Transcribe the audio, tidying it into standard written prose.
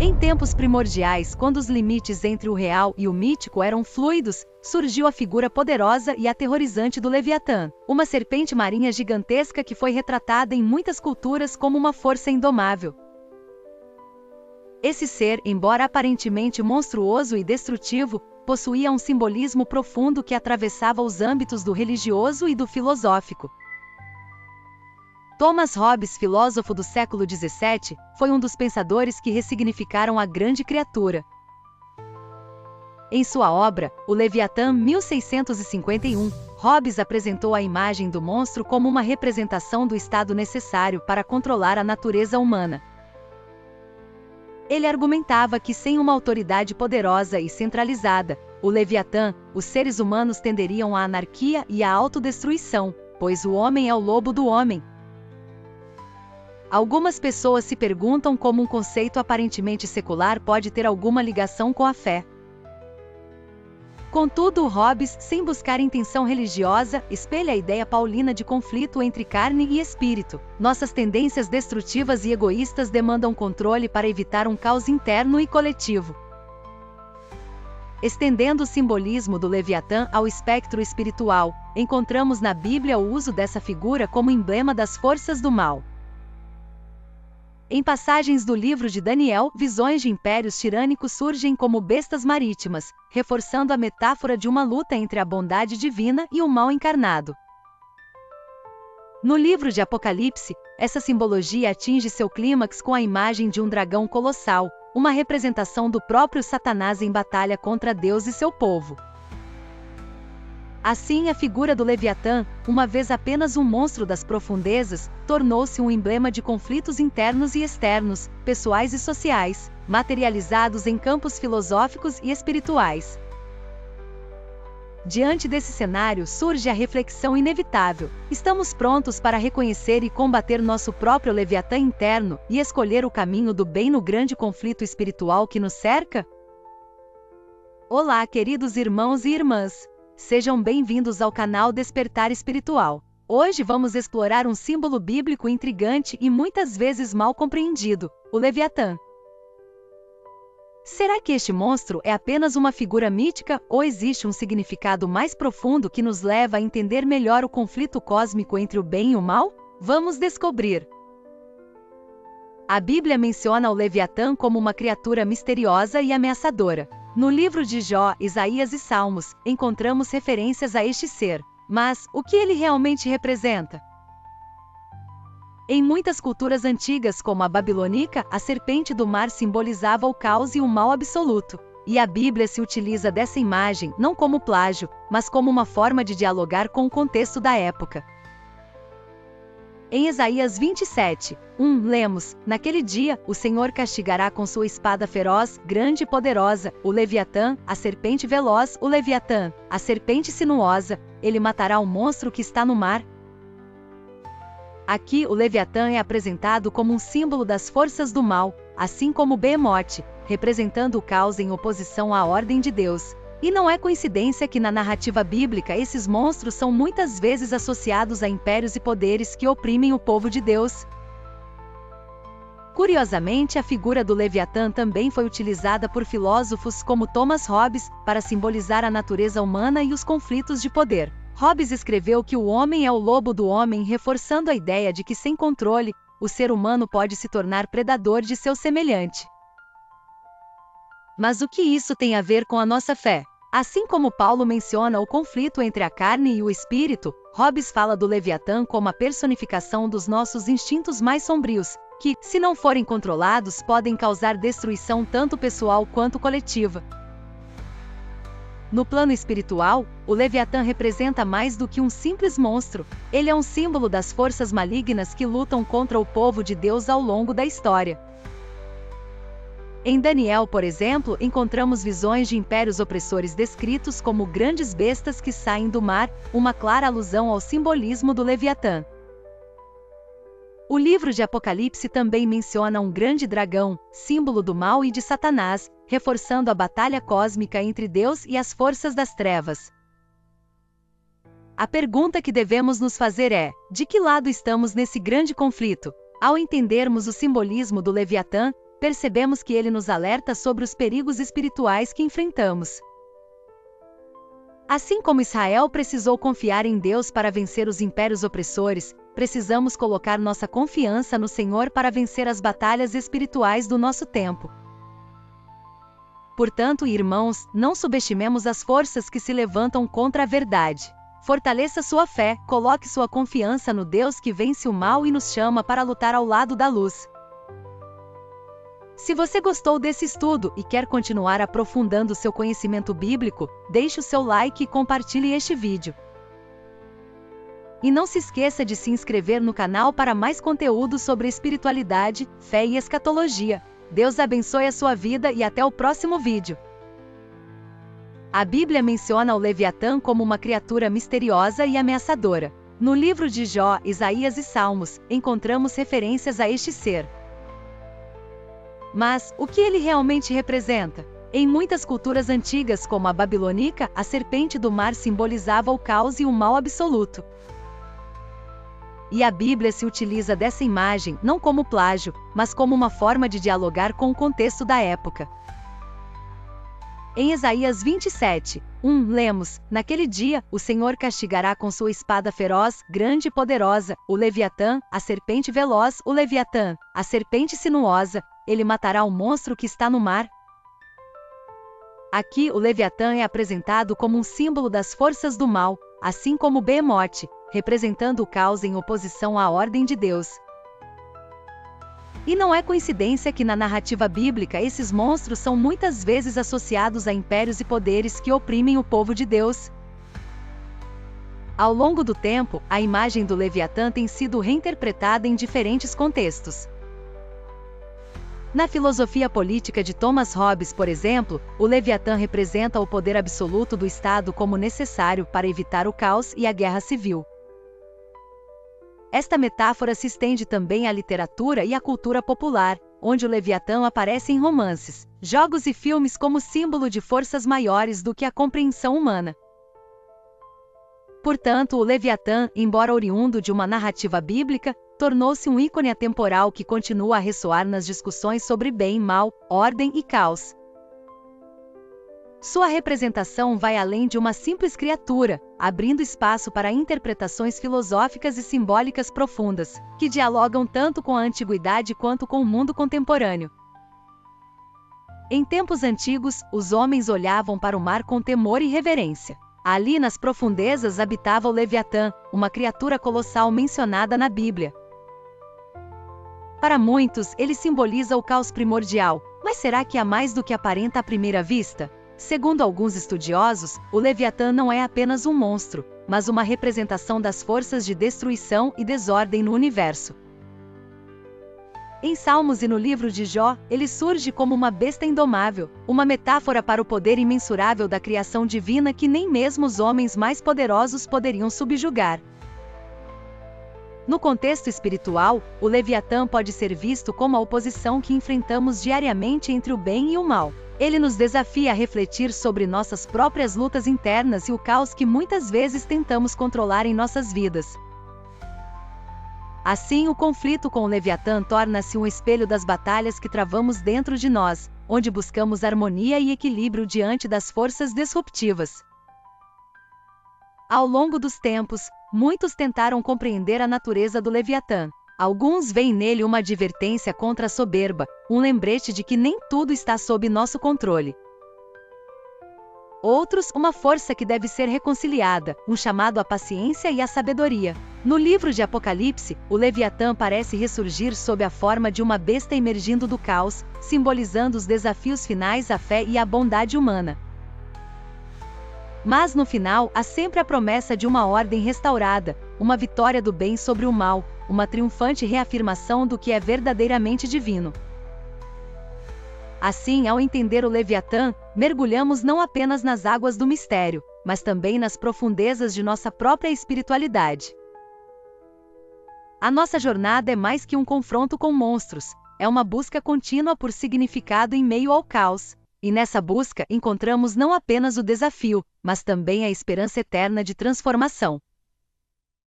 Em tempos primordiais, quando os limites entre o real e o mítico eram fluidos, surgiu a figura poderosa e aterrorizante do Leviatã, uma serpente marinha gigantesca que foi retratada em muitas culturas como uma força indomável. Esse ser, embora aparentemente monstruoso e destrutivo, possuía um simbolismo profundo que atravessava os âmbitos do religioso e do filosófico. Thomas Hobbes, filósofo do século XVII, foi um dos pensadores que ressignificaram a grande criatura. Em sua obra, O Leviatã, 1651, Hobbes apresentou a imagem do monstro como uma representação do estado necessário para controlar a natureza humana. Ele argumentava que sem uma autoridade poderosa e centralizada, o Leviatã, os seres humanos tenderiam à anarquia e à autodestruição, pois o homem é o lobo do homem. Algumas pessoas se perguntam como um conceito aparentemente secular pode ter alguma ligação com a fé. Contudo, Hobbes, sem buscar intenção religiosa, espelha a ideia paulina de conflito entre carne e espírito. Nossas tendências destrutivas e egoístas demandam controle para evitar um caos interno e coletivo. Estendendo o simbolismo do Leviatã ao espectro espiritual, encontramos na Bíblia o uso dessa figura como emblema das forças do mal. Em passagens do livro de Daniel, visões de impérios tirânicos surgem como bestas marítimas, reforçando a metáfora de uma luta entre a bondade divina e o mal encarnado. No livro de Apocalipse, essa simbologia atinge seu clímax com a imagem de um dragão colossal, uma representação do próprio Satanás em batalha contra Deus e seu povo. Assim, a figura do Leviatã, uma vez apenas um monstro das profundezas, tornou-se um emblema de conflitos internos e externos, pessoais e sociais, materializados em campos filosóficos e espirituais. Diante desse cenário surge a reflexão inevitável: estamos prontos para reconhecer e combater nosso próprio Leviatã interno e escolher o caminho do bem no grande conflito espiritual que nos cerca? Olá, queridos irmãos e irmãs! Sejam bem-vindos ao canal Despertar Espiritual. Hoje vamos explorar um símbolo bíblico intrigante e muitas vezes mal compreendido: o Leviatã. Será que este monstro é apenas uma figura mítica ou existe um significado mais profundo que nos leva a entender melhor o conflito cósmico entre o bem e o mal? Vamos descobrir. A Bíblia menciona o Leviatã como uma criatura misteriosa e ameaçadora. No livro de Jó, Isaías e Salmos, encontramos referências a este ser. Mas, o que ele realmente representa? Em muitas culturas antigas, como a babilônica, a serpente do mar simbolizava o caos e o mal absoluto. E a Bíblia se utiliza dessa imagem não como plágio, mas como uma forma de dialogar com o contexto da época. Em Isaías 27:1, lemos: naquele dia, o Senhor castigará com sua espada feroz, grande e poderosa, o Leviatã, a serpente veloz, o Leviatã, a serpente sinuosa, ele matará o monstro que está no mar. Aqui, o Leviatã é apresentado como um símbolo das forças do mal, assim como Behemoth, representando o caos em oposição à ordem de Deus. E não é coincidência que na narrativa bíblica esses monstros são muitas vezes associados a impérios e poderes que oprimem o povo de Deus. Curiosamente, a figura do Leviatã também foi utilizada por filósofos como Thomas Hobbes para simbolizar a natureza humana e os conflitos de poder. Hobbes escreveu que o homem é o lobo do homem, reforçando a ideia de que sem controle, o ser humano pode se tornar predador de seu semelhante. Mas o que isso tem a ver com a nossa fé? Assim como Paulo menciona o conflito entre a carne e o espírito, Hobbes fala do Leviatã como a personificação dos nossos instintos mais sombrios, que, se não forem controlados, podem causar destruição tanto pessoal quanto coletiva. No plano espiritual, o Leviatã representa mais do que um simples monstro. Ele é um símbolo das forças malignas que lutam contra o povo de Deus ao longo da história. Em Daniel, por exemplo, encontramos visões de impérios opressores descritos como grandes bestas que saem do mar, uma clara alusão ao simbolismo do Leviatã. O livro de Apocalipse também menciona um grande dragão, símbolo do mal e de Satanás, reforçando a batalha cósmica entre Deus e as forças das trevas. A pergunta que devemos nos fazer é: de que lado estamos nesse grande conflito? Ao entendermos o simbolismo do Leviatã, percebemos que ele nos alerta sobre os perigos espirituais que enfrentamos. Assim como Israel precisou confiar em Deus para vencer os impérios opressores, precisamos colocar nossa confiança no Senhor para vencer as batalhas espirituais do nosso tempo. Portanto, irmãos, não subestimemos as forças que se levantam contra a verdade. Fortaleça sua fé, coloque sua confiança no Deus que vence o mal e nos chama para lutar ao lado da luz. Se você gostou desse estudo e quer continuar aprofundando seu conhecimento bíblico, deixe o seu like e compartilhe este vídeo. E não se esqueça de se inscrever no canal para mais conteúdo sobre espiritualidade, fé e escatologia. Deus abençoe a sua vida e até o próximo vídeo. A Bíblia menciona o Leviatã como uma criatura misteriosa e ameaçadora. No livro de Jó, Isaías e Salmos, encontramos referências a este ser. Mas, o que ele realmente representa? Em muitas culturas antigas, como a babilônica, a serpente do mar simbolizava o caos e o mal absoluto. E a Bíblia se utiliza dessa imagem não como plágio, mas como uma forma de dialogar com o contexto da época. Em Isaías 27:1, lemos: Naquele dia, o Senhor castigará com sua espada feroz, grande e poderosa, o Leviatã, a serpente veloz, o Leviatã, a serpente sinuosa, ele matará o monstro que está no mar. Aqui, o Leviatã é apresentado como um símbolo das forças do mal, assim como o Behemoth, representando o caos em oposição à ordem de Deus. E não é coincidência que na narrativa bíblica esses monstros são muitas vezes associados a impérios e poderes que oprimem o povo de Deus. Ao longo do tempo, a imagem do Leviatã tem sido reinterpretada em diferentes contextos. Na filosofia política de Thomas Hobbes, por exemplo, o Leviatã representa o poder absoluto do Estado como necessário para evitar o caos e a guerra civil. Esta metáfora se estende também à literatura e à cultura popular, onde o Leviatã aparece em romances, jogos e filmes como símbolo de forças maiores do que a compreensão humana. Portanto, o Leviatã, embora oriundo de uma narrativa bíblica, tornou-se um ícone atemporal que continua a ressoar nas discussões sobre bem e mal, ordem e caos. Sua representação vai além de uma simples criatura, abrindo espaço para interpretações filosóficas e simbólicas profundas, que dialogam tanto com a antiguidade quanto com o mundo contemporâneo. Em tempos antigos, os homens olhavam para o mar com temor e reverência. Ali nas profundezas habitava o Leviatã, uma criatura colossal mencionada na Bíblia. Para muitos, ele simboliza o caos primordial, mas será que há mais do que aparenta à primeira vista? Segundo alguns estudiosos, o Leviatã não é apenas um monstro, mas uma representação das forças de destruição e desordem no universo. Em Salmos e no livro de Jó, ele surge como uma besta indomável, uma metáfora para o poder imensurável da criação divina que nem mesmo os homens mais poderosos poderiam subjugar. No contexto espiritual, o Leviatã pode ser visto como a oposição que enfrentamos diariamente entre o bem e o mal. Ele nos desafia a refletir sobre nossas próprias lutas internas e o caos que muitas vezes tentamos controlar em nossas vidas. Assim, o conflito com o Leviatã torna-se um espelho das batalhas que travamos dentro de nós, onde buscamos harmonia e equilíbrio diante das forças disruptivas. Ao longo dos tempos, muitos tentaram compreender a natureza do Leviatã. Alguns veem nele uma advertência contra a soberba, um lembrete de que nem tudo está sob nosso controle. Outros, uma força que deve ser reconciliada, um chamado à paciência e à sabedoria. No livro de Apocalipse, o Leviatã parece ressurgir sob a forma de uma besta emergindo do caos, simbolizando os desafios finais à fé e à bondade humana. Mas no final, há sempre a promessa de uma ordem restaurada, uma vitória do bem sobre o mal, uma triunfante reafirmação do que é verdadeiramente divino. Assim, ao entender o Leviatã, mergulhamos não apenas nas águas do mistério, mas também nas profundezas de nossa própria espiritualidade. A nossa jornada é mais que um confronto com monstros, é uma busca contínua por significado em meio ao caos. E nessa busca encontramos não apenas o desafio, mas também a esperança eterna de transformação.